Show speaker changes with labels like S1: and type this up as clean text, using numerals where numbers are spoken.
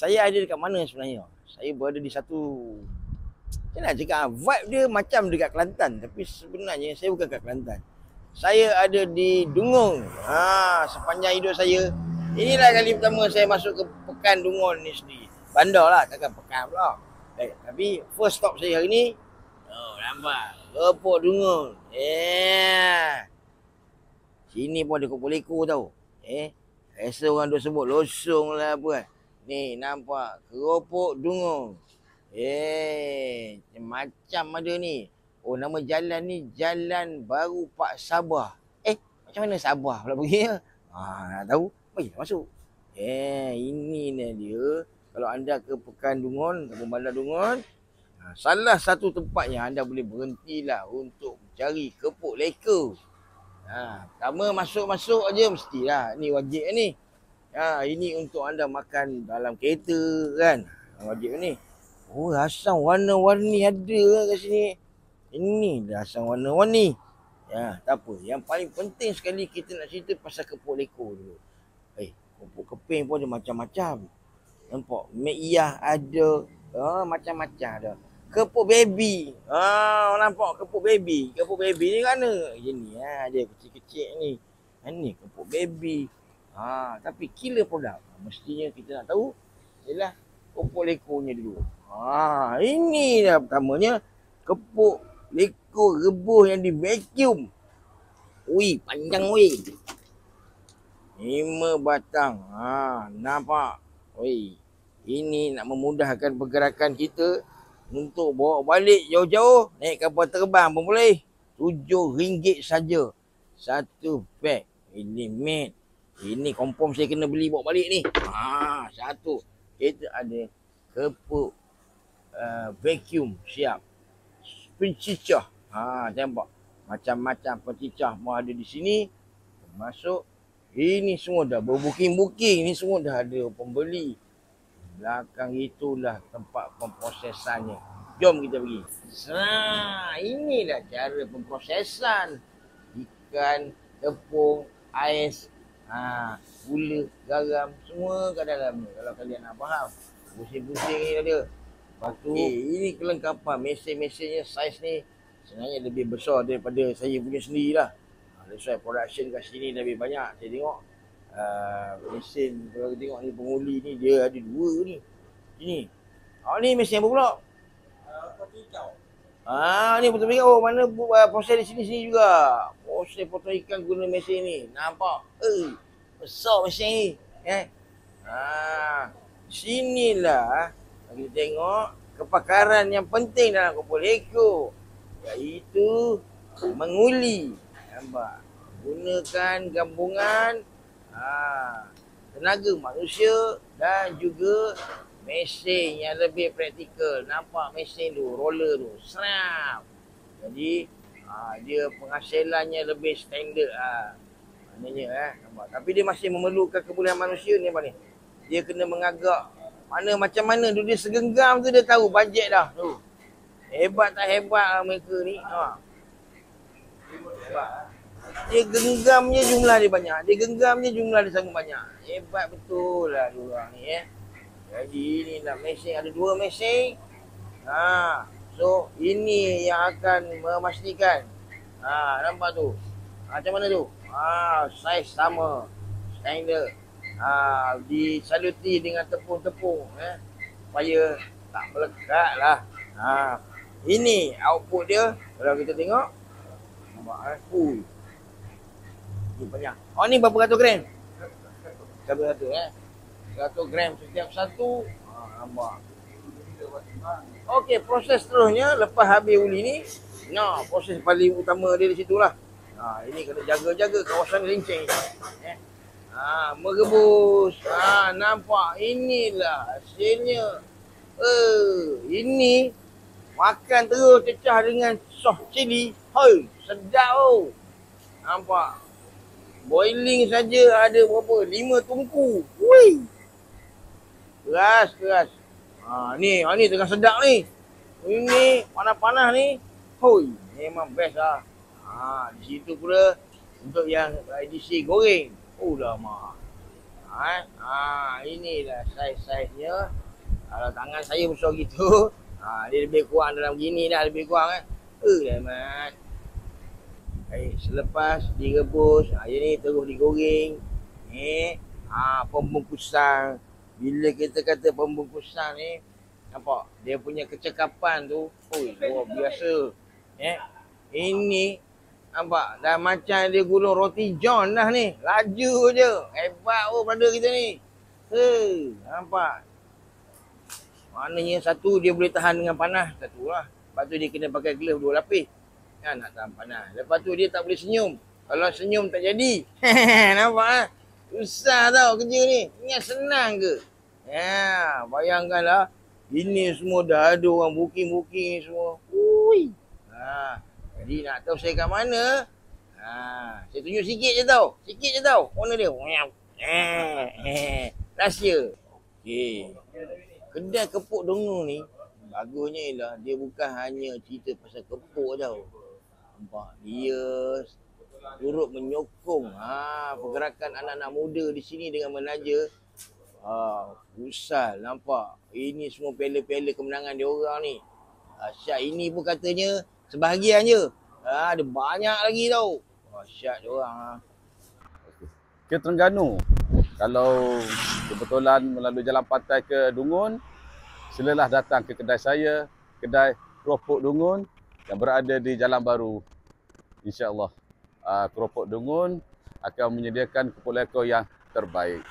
S1: saya ada dekat mana sebenarnya? Saya berada di satu, saya nak cakap vibe dia macam dekat Kelantan, tapi sebenarnya saya bukan kat Kelantan. Saya ada di Dungun. Sepanjang hidup saya, inilah kali pertama saya masuk ke Pekan Dungun ni sendiri. Bandar lah, takkan pekan pula. Tapi first stop saya hari ni, nampak Kepok Dungun. Sini pun ada Kepok Leko tau. Rasa orang duk sebut losong lah apa kan. Ni nampak Keropok Dungun. Macam ada ni. Oh, nama jalan ni Jalan Baru Pak Sabah. Macam mana Sabah pula pergi ya? Nak tahu? Marilah masuk. Ini dia. Kalau anda ke Pekan Dungun, Kampung Bandar Dungun, salah satu tempat yang anda boleh berhentilah untuk cari Kepok Leko. Pertama masuk-masuk aja mestilah. Ni wajib ni. Ini untuk anda makan dalam kereta kan. Wajib ni. Oh, asam warna-warni ada kat sini. Ini dah asam warna-warni. Tak apa. Yang paling penting sekali kita nak cerita pasal Kepok Leko dulu. Kepok keping pun ada macam-macam. Nampak? Meiyah ada. Macam-macam ada. Kepok baby. Nampak kepok baby. Kepok baby ni kan ni ada kecil-kecil ni. Ni kepok baby. Tapi killer produk. Mestinya kita nak tahu ialah Kepok Lekonya dulu. Ini dah pertamanya Kepok Leko rebus yang di vacuum. Ui, panjang weh. 5 batang. Nampak? Oi, ini nak memudahkan pergerakan kita untuk bawa balik jauh-jauh, naik kapal terbang pun boleh. RM7 saja. Satu pack. Ini mate. Ini confirm saya kena beli bawa balik ni. Satu. Kita ada kepok vacuum siap. Pencicah. Nampak? Macam-macam pencicah pun ada di sini. Masuk. Ini semua dah berbooking-booking. Ini semua dah ada pembeli. Belakang itulah tempat pemprosesannya. Jom kita pergi. Inilah cara pemprosesan ikan, tepung, ais, gula, garam, semua kat dalam ni. Kalau kalian nak faham. Pusing-pusing ni ada. Lepas tu, ini kelengkapan. Mesin-mesinnya saiz ni sebenarnya lebih besar daripada saya punya sendirilah. That's why production kat sini lebih banyak. Saya tengok mesin, kalau kita tengok ni penguli ni dia ada 2 ni. Ini. Ni mesin apa pula? Potong hijau. Ni potong ikan. Oh, mana proses di sini juga. Proses potong ikan guna mesin ni. Nampak? Besar mesin ni. Sinilah kita tengok kepakaran yang penting dalam Kepok Leko, iaitu menguli. Nampak? Gunakan gabungan tenaga manusia dan juga mesin yang lebih praktikal. Nampak mesin tu, roller tu. Snap. Jadi dia penghasilannya lebih standard maknanya nampak. Tapi dia masih memerlukan kebolehan manusia ni apa ni. Dia kena mengagak macam mana tu, dia segenggam tu dia tahu bajet dah tu. Hebat tak hebat mereka ni. Dia genggamnya jumlah dia banyak. Dia genggamnya jumlah dia sangat banyak. Hebat betul lah diorang ni Jadi ni lah mesin. Ada 2 mesin. So ini yang akan memastikan. Nampak tu. Macam mana tu? Saiz sama. Standard. Disaluti dengan tepung-tepung. Supaya tak melekat lah. Ini output dia. Kalau kita tengok. Nampak Ni banyak. Ni berapa ratus gram? Berapa ratus 100 gram setiap satu. Nampak. Okey, proses seterusnya lepas habis uli ni. Proses paling utama dia di situlah. Ini kena jaga-jaga kawasan lincing. Merebus. Nampak. Inilah hasilnya. Ini makan terus cecah dengan sos cili. Sedap Nampak. Boiling saja ada berapa? 5 tungku. Wih. Keras. Ni tengah sedap ni. Ini panas-panas ni. Memang best lah. Di situ pula untuk yang edisi goreng. Lama. Inilah saiz-saiznya. Kalau tangan saya besar gitu, dia lebih kurang dalam gini dah, lebih kurang Mat. Selepas direbus, dia ni terus digoreng. Pembungkusan. Bila kita kata pembungkusan ni, nampak? Dia punya kecekapan tu, luar biasa. Ini, nampak? Dah macam dia gulung roti john dah ni. Laju je. Hebat brother kita ni. Nampak? Maknanya satu dia boleh tahan dengan panas, satu lah. Lepas tu dia kena pakai glove 2 lapis. Nak tahan panas. Lepas tu dia tak boleh senyum. Kalau senyum tak jadi. Nampak susah tau kerja ni. Ingat senang ke? Bayangkanlah. Ini semua dah ada orang booking semua. Jadi nak tahu saya kat mana? Saya tunjuk sikit je tau. Mana dia? Rahsia. Okey. Kedai kepuk Dengung ni bagusnya ialah dia bukan hanya cerita pasal kepuk tau. Nampak? Dia turut menyokong pergerakan anak-anak muda di sini dengan menaja futsal. Nampak? Ini semua piala-piala kemenangan dia orang ni. Syat ini pun katanya sebahagian je. Ada banyak lagi tau. Syat dia orang.
S2: Ke Terengganu. Kalau kebetulan melalui jalan pantai ke Dungun, silalah datang ke kedai saya, kedai Keropok Dungun yang berada di Jalan Baru. InsyaAllah, Keropok Dungun akan menyediakan keropok lekor yang terbaik.